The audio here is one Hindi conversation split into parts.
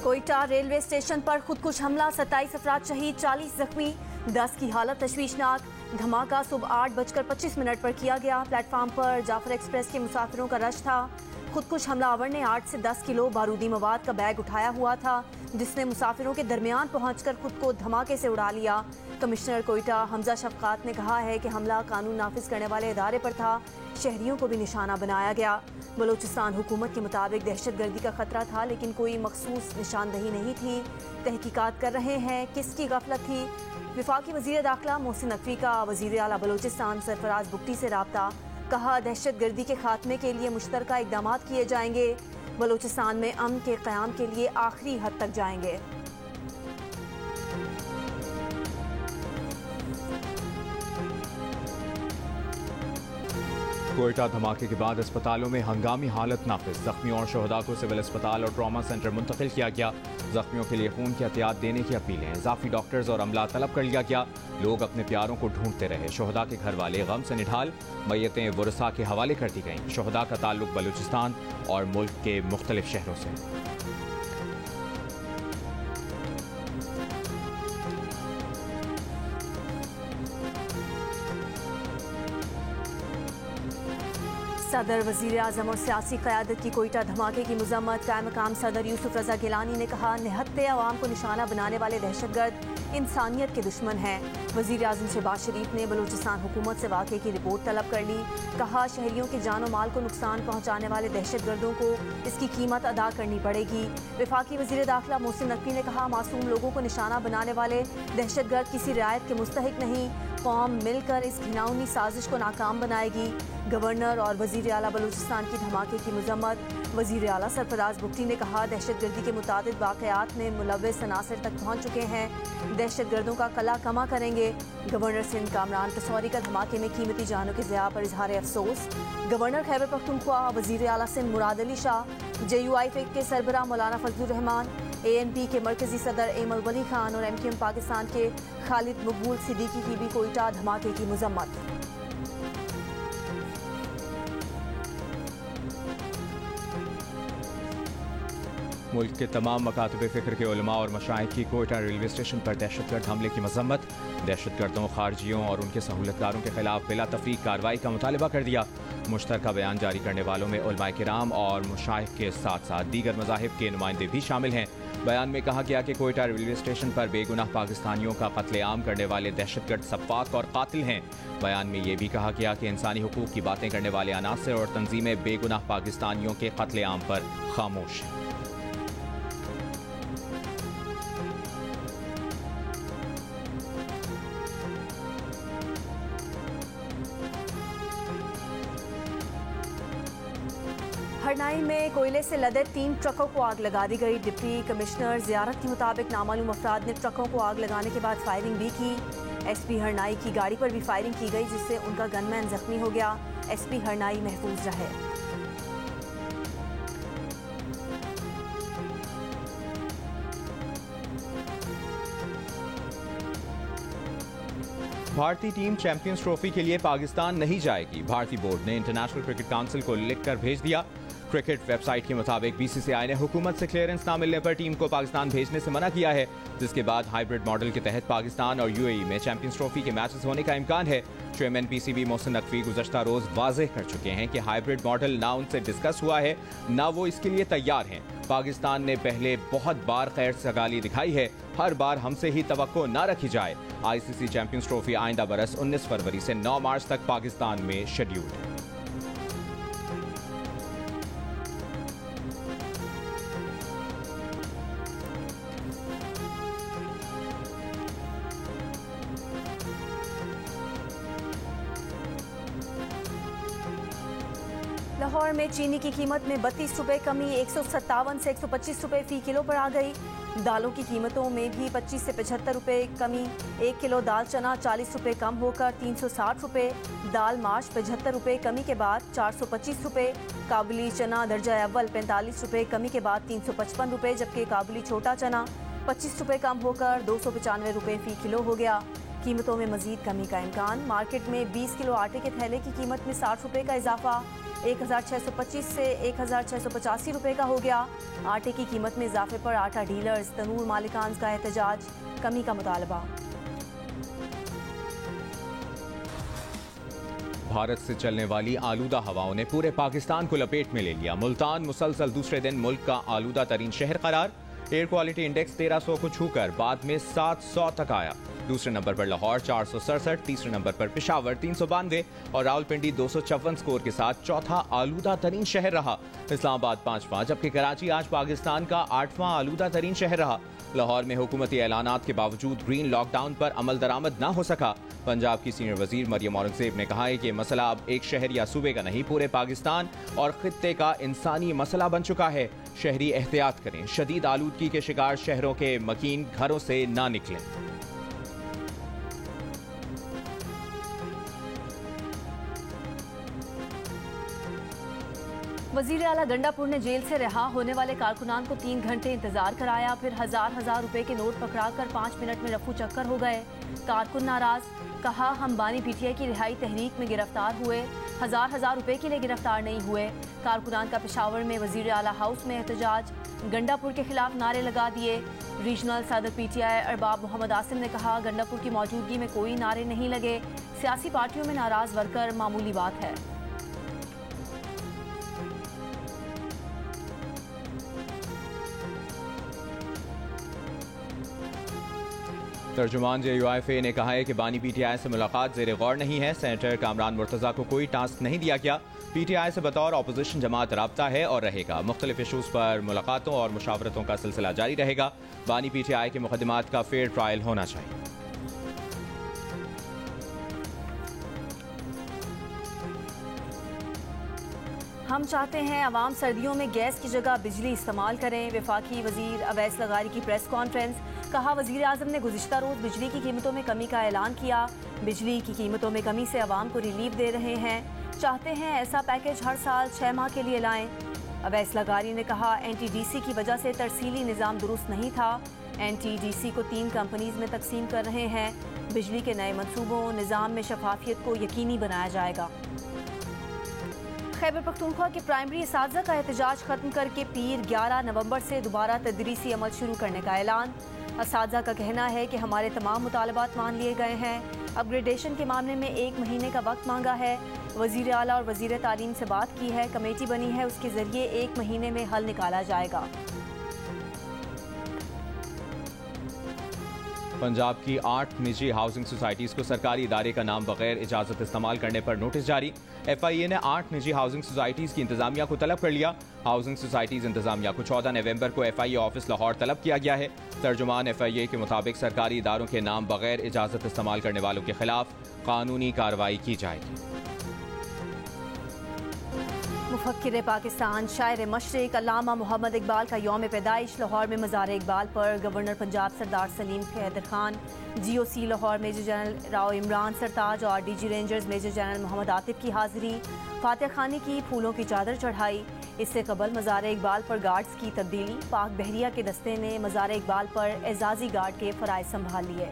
कोयटा रेलवे स्टेशन पर खुदकुश हमला, 27 अफराद शहीद, 40 जख्मी, 10 की हालत तशवीशनाक। धमाका सुबह 8:25 पर किया गया। प्लेटफार्म पर जाफर एक्सप्रेस के मुसाफिरों का रश था। खुदकुश हमलावर ने 8 से 10 किलो बारूदी मवाद का बैग उठाया हुआ था, जिसने मुसाफिरों के दरमियान पहुंचकर खुद को धमाके से उड़ा लिया। कमिश्नर कोयटा हमजा शफकात ने कहा है कि हमला कानून नाफिज करने वाले इदारे पर था, शहरियों को भी निशाना बनाया गया। बलूचिस्तान हुकूमत के मुताबिक दहशतगर्दी का खतरा था, लेकिन कोई मखसूस निशानदही नहीं थी। तहकीकात कर रहे हैं किसकी गफलत थी। वफाकी वज़ीर दाखिला मोहसिन नकवी का वज़ीर आला बलूचिस्तान सरफराज बुगटी से रब्ता, कहा दहशतगर्दी के खात्मे के लिए मुश्तरका इक़दाम किए जाएंगे। बलूचिस्तान में अमन के क़याम के लिए आखिरी हद तक जाएंगे। कोयटा धमाके के बाद अस्पतालों में हंगामी हालत नाफिज, जख्मियों और शहदा को सिविल अस्पताल और ट्रॉमा सेंटर मुंतकिल किया गया। जख्मियों के लिए खून की एहतियात देने की अपीलें, इजाफी डॉक्टर्स और अमला तलब कर लिया गया। लोग अपने प्यारों को ढूंढते रहे। शहदा के घर वाले गम से निढाल, मैयतें वरसा के हवाले कर दी गईं। शहदा का ताल्लुक बलूचिस्तान और मुल्क के मुख्तलिफ शहरों से। सदर, वज़ीर आज़म और सियासी क़यादत की कोयटा धमाके की मज़म्मत। कायम मकाम सदर यूसुफ रज़ा गिलानी ने कहा निहत्ते अवाम को निशाना बनाने वाले दहशतगर्द इंसानियत के दुश्मन हैं। वज़ीर आज़म शहबाज शरीफ ने बलूचिस्तान हुकूमत से वाक़े की रिपोर्ट तलब कर ली। कहा शहरियों के जान और माल को नुकसान पहुँचाने वाले दहशतगर्दों को इसकी कीमत अदा करनी पड़ेगी। वफाकी वज़ीर दाखिला मोहसिन नकवी ने कहा मासूम लोगों को निशाना बनाने वाले दहशतगर्द किसी रियायत के मुस्तहिक नहीं। कौम मिलकर इस घिनौनी साजिश को नाकाम बनाएगी। गवर्नर और वज़ीर आला बलूचिस्तान की धमाके की मज़म्मत। वज़ीर आला सरफराज बुगटी ने कहा दहशतगर्दी के मुतादिद वाक़यात में मुलव्वस अनासर तक पहुँच चुके हैं, दहशतगर्दों का कला कमा करेंगे। गवर्नर सिंध कामरान तसौरी का धमाके में कीमती जानों के ज़िया पर इजहार अफसोस। गवर्नर खैबर पख्तूनख्वा वज़ीर आला सिंध मुराद अली शाह, JUI के सरबराह मौलाना फजलुर रहमान, ANP के मरकजी सदर एमल वली खान और MQM पाकिस्तान के खालिद मकबूल सिद्दीकी की भी कोयटा धमाके की मज़म्मत। मुल्क के तमाम मकातब फ़िक्र के उलमा और मशाइख की कोयटा रेलवे स्टेशन पर दहशतगर्द हमले की मज़म्मत। दहशतगर्दों, खारजियों और उनके सहूलतकारों के खिलाफ बिला तफरीक कार्रवाई का मुतालबा कर दिया। मुश्तरका बयान जारी करने वालों में उलमाए किराम और मशाइख के साथ साथ दीगर मज़ाहिब के नुमाइंदे भी शामिल हैं। बयान में कहा गया कि कोयटा रेलवे स्टेशन पर बेगुनाह पाकिस्तानियों का कत्लेआम करने वाले दहशतगर्द सफ़ाक और कातिल हैं। बयान में यह भी कहा गया कि इंसानी हुकूक की बातें करने वाले अनासर और तंजीमें बेगुनाह पाकिस्तानियों के कत्लेआम पर खामोश हैं। हरनाई में कोयले से लदे 3 ट्रकों को आग लगा दी गई। डिप्टी कमिश्नर ज़ियारत के मुताबिक नामालूम अफराद ने ट्रकों को आग लगाने के बाद फायरिंग भी की। SP हरनाई की गाड़ी पर भी फायरिंग की गई, जिससे उनका गनमैन जख्मी हो गया। SP हरनाई महफूज रहे। भारतीय टीम चैंपियंस ट्रॉफी के लिए पाकिस्तान नहीं जाएगी। भारतीय बोर्ड ने इंटरनेशनल क्रिकेट काउंसिल को लिखकर भेज दिया। क्रिकेट वेबसाइट के मुताबिक BCCI ने हुकूमत से क्लियरेंस ना मिलने पर टीम को पाकिस्तान भेजने से मना किया है, जिसके बाद हाइब्रिड मॉडल के तहत पाकिस्तान और UAE में चैंपियंस ट्रॉफी के मैचेस होने का इम्कान है। चेयरमैन PCB मोहसिन नकवी गुज़श्ता रोज वाज़ेह कर चुके हैं कि हाइब्रिड मॉडल ना उनसे डिस्कस हुआ है, ना वो इसके लिए तैयार हैं। पाकिस्तान ने पहले बहुत बार खैर सगाली दिखाई है, हर बार हमसे ही तवक्को ना रखी जाए। ICC चैंपियंस ट्रॉफी आइंदा बरस 19 फरवरी से 9 मार्च तक पाकिस्तान में शेड्यूल्ड है। लाहौर में चीनी की कीमत में 32 रुपये कमी, 157 से 125 रुपये फी किलो पर आ गई। दालों की कीमतों में भी 25 से 75 रुपये कमी। 1 किलो दाल चना 40 रुपये कम होकर 360 रुपये। दाल माश 75 रुपये कमी के बाद 425 रुपये। काबुली चना दर्जा अव्वल 45 रुपये कमी के बाद 355 रुपये, जबकि काबुली छोटा चना 25 रुपये कम होकर 295 रुपये फी किलो हो गया। कीमतों में मजीद कमी का इम्कान। मार्केट में 20 किलो आटे के थैले की कीमत में 60 रुपये का इजाफा। 1625 से 1685 रुपये का हो गया। आटे की कीमत में इजाफे पर आटा डीलर्स, तनूर मालिकान का एहतजाज, कमी का मुतालबा। भारत से चलने वाली आलूदा हवाओं ने पूरे पाकिस्तान को लपेट में ले लिया। मुल्तान मुसलसल दूसरे दिन मुल्क का आलूदा तरीन शहर करार। एयर क्वालिटी इंडेक्स 1300 को छूकर बाद में 700 तक आया। दूसरे नंबर पर लाहौर 467, तीसरे नंबर पर पेशावर 392 और रावलपिंडी 254 स्कोर के साथ चौथा आलूदा तरीन शहर रहा। इस्लामाबाद 5वां, जबकि कराची आज पाकिस्तान का 8वां आलूदा तरीन शहर रहा। लाहौर में हुकूमती ऐलानात के बावजूद ग्रीन लॉकडाउन पर अमल दरामद न हो सका। पंजाब की सीनियर वजीर मरियम औरंगजेब ने कहा है कि मसला अब एक शहर या सूबे का नहीं, पूरे पाकिस्तान और खित्ते का इंसानी मसला बन चुका है। शहरी एहतियात करें, शदीद आलूदगी के शिकार शहरों के मकीन घरों से ना निकलें। वजीर आला गंडापुर ने जेल से रिहा होने वाले कारकुनान को 3 घंटे इंतजार कराया, फिर हजार रुपए के नोट पकड़ाकर 5 मिनट में रफू चक्कर हो गए। कारकुन नाराज, कहा हम बानी पीटीआई की रिहाई तहरीक में गिरफ्तार हुए, हजार रुपए के लिए गिरफ्तार नहीं हुए। कारकुनान का पेशावर में वजीर आला हाउस में एहतजाज, गंडापुर के खिलाफ नारे लगा दिए। रीजनल सदर पीटीआई अरबाब मोहम्मद आसिम ने कहा गंडापुर की मौजूदगी में कोई नारे नहीं लगे, सियासी पार्टियों में नाराज वर्कर मामूली बात है। तर्जुमान JUIFA ने कहा है कि बानी पीटीआई से मुलाकात ज़ेरे गौर नहीं है। सेनेटर कामरान मुर्तज़ा को कोई टास्क नहीं दिया गया। पीटीआई से बतौर अपोजिशन जमात राब्ता है और रहेगा। मुख्तलिफ इशूज़ पर मुलाकातों और मुशावरतों का सिलसिला जारी रहेगा। बानी पीटीआई के मुकदमात का फेयर ट्रायल होना चाहिए। हम चाहते हैं अवाम सर्दियों में गैस की जगह बिजली इस्तेमाल करें। वफाकी वजीर अवैस लगारी की प्रेस कॉन्फ्रेंस, कहा वजीर आजम ने गुज़िश्ता रोज़ बिजली की कीमतों में कमी का ऐलान किया। बिजली की कीमतों में कमी से अवाम को रिलीफ दे रहे हैं। चाहते हैं ऐसा पैकेज हर साल 6 माह के लिए लाएं। अवैस लगारी ने कहा NTDC की वजह से तरसीली निज़ाम दुरुस्त नहीं था। NTDC को 3 कंपनीज में तकसीम कर रहे हैं। बिजली के नए मनसूबों निज़ाम में शफाफियत को यकीनी बनाया जाएगा। खैबर पख्तूनख्वा के प्राइमरी असातिज़ा का एहतजाज खत्म करके पीर 11 नवंबर से दोबारा तदरीसी अमल शुरू करने का ऐलान। असातिज़ा का कहना है कि हमारे तमाम मुतालबात मान लिए गए हैं। अपग्रेडेशन के मामले में 1 महीने का वक्त मांगा है। वज़ीर आला और वज़ीर तालीम से बात की है, कमेटी बनी है, उसके ज़रिए 1 महीने में हल निकाला जाएगा। पंजाब की 8 निजी हाउसिंग सोसाइटीज़ को सरकारी इदारे का नाम बगैर इजाज़त इस्तेमाल करने पर नोटिस जारी। FIA ने 8 निजी हाउसिंग सोसाइटीज़ की इंतजामिया को तलब कर लिया। हाउसिंग सोसाइटीज़ इंतजामिया को 14 नवंबर को FIA ऑफिस लाहौर तलब किया गया है। तर्जुमान FIA के मुताबिक सरकारी इदारों के नाम बगैर इजाज़त इस्तेमाल करने वालों के खिलाफ कानूनी कार्रवाई की जाएगी। मुफक्किर पाकिस्तान शायर मशरिक अल्लामा मोहम्मद इकबाल का यौम पैदाइश। लाहौर में मज़ार इकबाल पर governor Punjab Sardar Salim Haider Khan, GOC Lahore major general Rao Imran Sartaj और DG rangers major general Mohammad Atif की हाजिरी। फातिह खानी की फूलों की चादर चढ़ाई। इससे कबल मज़ार इकबाल पर गार्ड्स की तब्दीली। पाक बहरिया के दस्ते ने मज़ार इकबाल पर एजाजी गार्ड के फ़राइज़ संभाल लिए।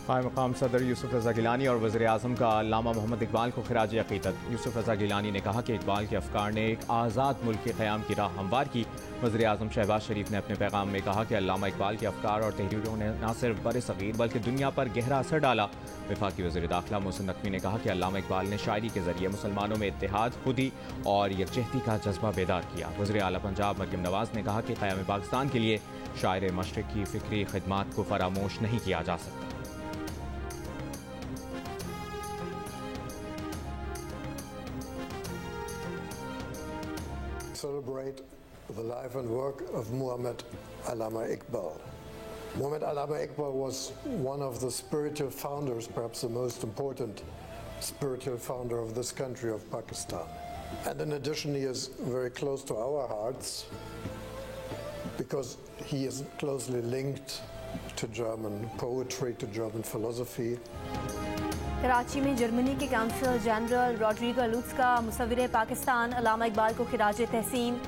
क़ायम मक़ाम सदर यूसुफ रज़ा गिलानी और वज़ीर आज़म का अल्लामा मोहम्मद इकबाल को खिराज अक़ीदत। यूसुफ रज़ा गिलानी ने कहा कि इकबाल के अफ़कार ने एक आज़ाद मुल्क के क़याम की राह हमवार की। वज़ीर आज़म शहबाज शरीफ ने अपने पैगाम में कहा कि अल्लामा इकबाल के अफ़कार और तहरीरों ने न सिर्फ बर-ए-सग़ीर बल्कि दुनिया पर गहरा असर डाला। वफाकी वज़ीर दाखिला मोहसिन नक़वी ने कहा कि अल्लामा इकबाल ने शायरी के ज़रिए मुसलमानों में इत्तेहाद, खुदी और यकजहती का जज्बा बेदार किया। वज़ीर आला पंजाब मरियम नवाज़ ने कहा कि क़याम पाकिस्तान के लिए शायर मशरिक़ की फ़िक्री खिदमात को फरामोश नहीं किया जा सकता। Celebrate the life and work of Muhammad Allama Iqbal. Muhammad Allama Iqbal was one of the spiritual founders, perhaps the most important spiritual founder of this country of Pakistan. And in addition, he is very close to our hearts because he is closely linked to German poetry, to German philosophy. Karachi में जर्मनी के काउंसल जनरल रॉड्रिगो लुत्ज का मुसव्विर पाकिस्तान अल्लामा इकबाल को खिराज तहसीन।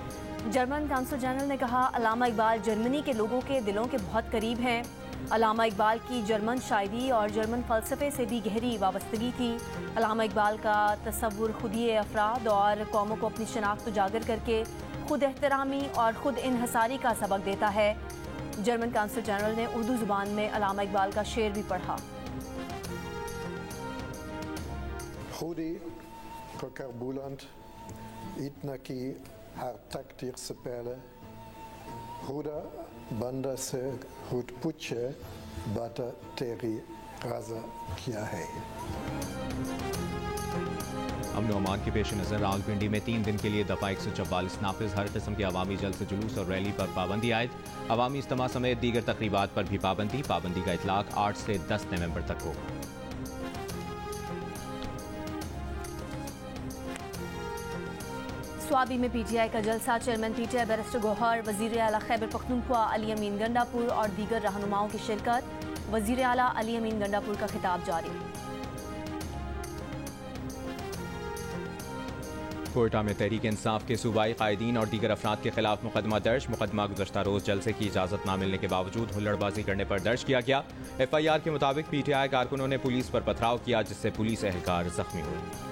जर्मन काउंसल जनरल ने कहा अल्लामा इकबाल जर्मनी के लोगों के दिलों के बहुत करीब हैं। अल्लामा इकबाल की जर्मन शायरी और जर्मन फ़लसफ़े से भी गहरी वाबस्तगी थी। अल्लामा इकबाल का तसव्वुर खुदी अफराद और कौमों को अपनी शनाख्त उजागर करके खुद एहतरामी और खुद इन्हसारी का सबक देता है। जर्मन काउंसिल जनरल ने उर्दू ज़ुबान में अल्लामा इकबाल का शेर भी पढ़ा। खुदी को करबुलंद इतना की हर तकदीर से पहले खुदा बंदा से खुद पूछे बाता तेरी रज़ा क्या है। अमन व अमान के पेश नज़र रावलपिंडी में 3 दिन के लिए दफ़ा 144 नाफिज, हर किस्म के अवामी जलसे जुलूस और रैली पर पाबंदी आयद। अवामी इज्तिमा समेत दीगर तकरीबात पर भी पाबंदी का इतलाक 8 से 10 नवंबर तक होगा। स्वाबी में पीटीआई का जलसा, चेयरमैन पीटीआई बैरिस्टर गौहर, वजीर आला खैबर पख्तूनख्वा अली अमीन गंडापुर और दीगर रहनुमाओं की शिरकत। वजीर आला अली अमीन गंडापुर का खिताब जारी। कोयटा में तहरीक इंसाफ के सूबाई कायदीन और दीगर अफराद के खिलाफ मुकदमा दर्ज। मुकदमा गुज़श्ता रोज जलसे की इजाज़त न मिलने के बावजूद हुल्लड़बाजी करने पर दर्ज किया गया। FIR के मुताबिक पीटीआई कारकुनों ने पुलिस पर पथराव किया, जिससे पुलिस एहलकार जख्मी हुए।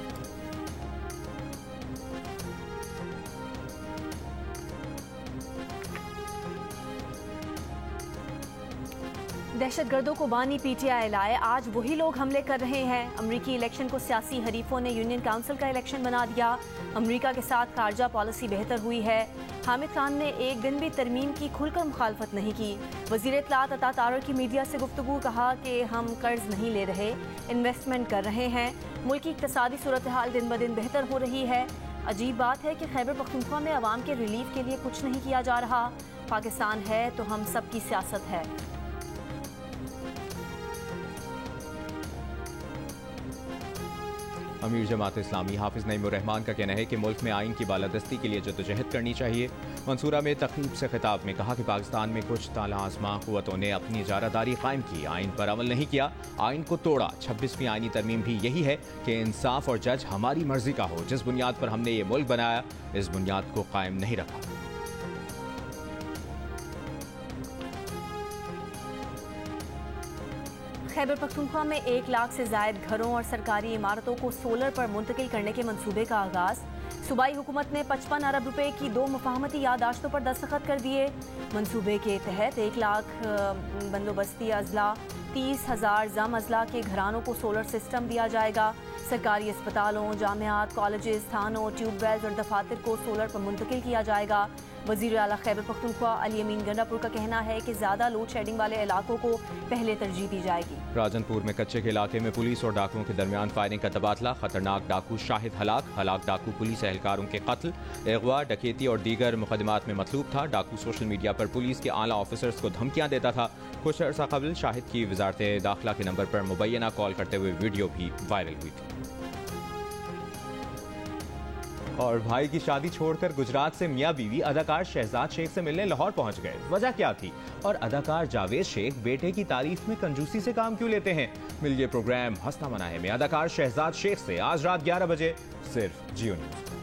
दहशतगर्दों को बानी पीटीआई लाए, आज वही लोग हमले कर रहे हैं। अमरीकी इलेक्शन को सियासी हरीफों ने यूनियन काउंसिल का इलेक्शन बना दिया। अमरीका के साथ खारजा पॉलिसी बेहतर हुई है। हामिद खान ने एक दिन भी तरमीम की खुलकर मुखालफत नहीं की। वज़ीर इत्तलात अता तारर की मीडिया से गुफ्तगू, कहा कि हम कर्ज नहीं ले रहे, इन्वेस्टमेंट कर रहे हैं। मुल्क की इक़्तिसादी सूरत हाल दिन ब दिन बेहतर हो रही है। अजीब बात है कि खैबर पख्तूनख्वा में अवाम के रिलीफ के लिए कुछ नहीं किया जा रहा। पाकिस्तान है तो हम सब की सियासत है। अमीर जमात इस्लामी हाफिज नईमुर रहमान का कहना है कि मुल्क में आइन की बालादस्ती के लिए जद्दोजहद करनी चाहिए। मंसूरा में तकरीब से खिताब में कहा कि पाकिस्तान में कुछ ताला आज़मा क़ुव्वतों ने अपनी इजारादारी कायम की, आइन पर अमल नहीं किया, आइन को तोड़ा। 26वीं आइनी तरमीम भी यही है कि इंसाफ और जज हमारी मर्जी का हो। जिस बुनियाद पर हमने ये मुल्क बनाया, इस बुनियाद को कायम नहीं रखा। खैबर पख्तूनख्वा में 1 लाख से जायद घरों और सरकारी इमारतों को सोलर पर मुंतकिल करने के मंसूबे का आगाज। सूबाई हुकूमत ने 55 अरब रुपए की 2 मुफाहमती यादाश्तों पर दस्तखत कर दिए। मंसूबे के तहत 1 लाख बंदोबस्ती अजला, 30,000 जम अजला के घरानों को सोलर सिस्टम दिया जाएगा। सरकारी अस्पतालों, जामियात, कॉलेजेस, थानों, ट्यूबवेल्स और दफातर को सोलर पर मुंतकिल किया जाएगा। वज़ीर आला खैबर पख्तूनख्वा अली अमीन गंडापुर का कहना है कि ज़्यादा लोड शेडिंग वाले इलाकों को पहले तरजीह दी जाएगी। राजनपुर में कच्चे के इलाके में पुलिस और डाकुओं के दरमियान फायरिंग का तबादला, खतरनाक डाकू शाहिद हलाक डाकू पुलिस एहलकारों के कत्ल, अगवा, डकैती और दीगर मुकदमात में मतलूब था। डाकू सोशल मीडिया पर पुलिस के आला ऑफिसर्स को धमकियां देता था। कुछ अर्सा कबल शाहिद की वजारत दाखिला के नंबर पर मुबैना कॉल करते हुए वीडियो भी वायरल हुई थी। और भाई की शादी छोड़कर गुजरात से मियां बीवी अदाकार शहजाद शेख से मिलने लाहौर पहुंच गए। वजह क्या थी और अदाकार जावेद शेख बेटे की तारीफ में कंजूसी से काम क्यों लेते हैं? मिलिए प्रोग्राम हंसना मना है में अदाकार शहजाद शेख से आज रात 11 बजे सिर्फ जियो न्यूज़।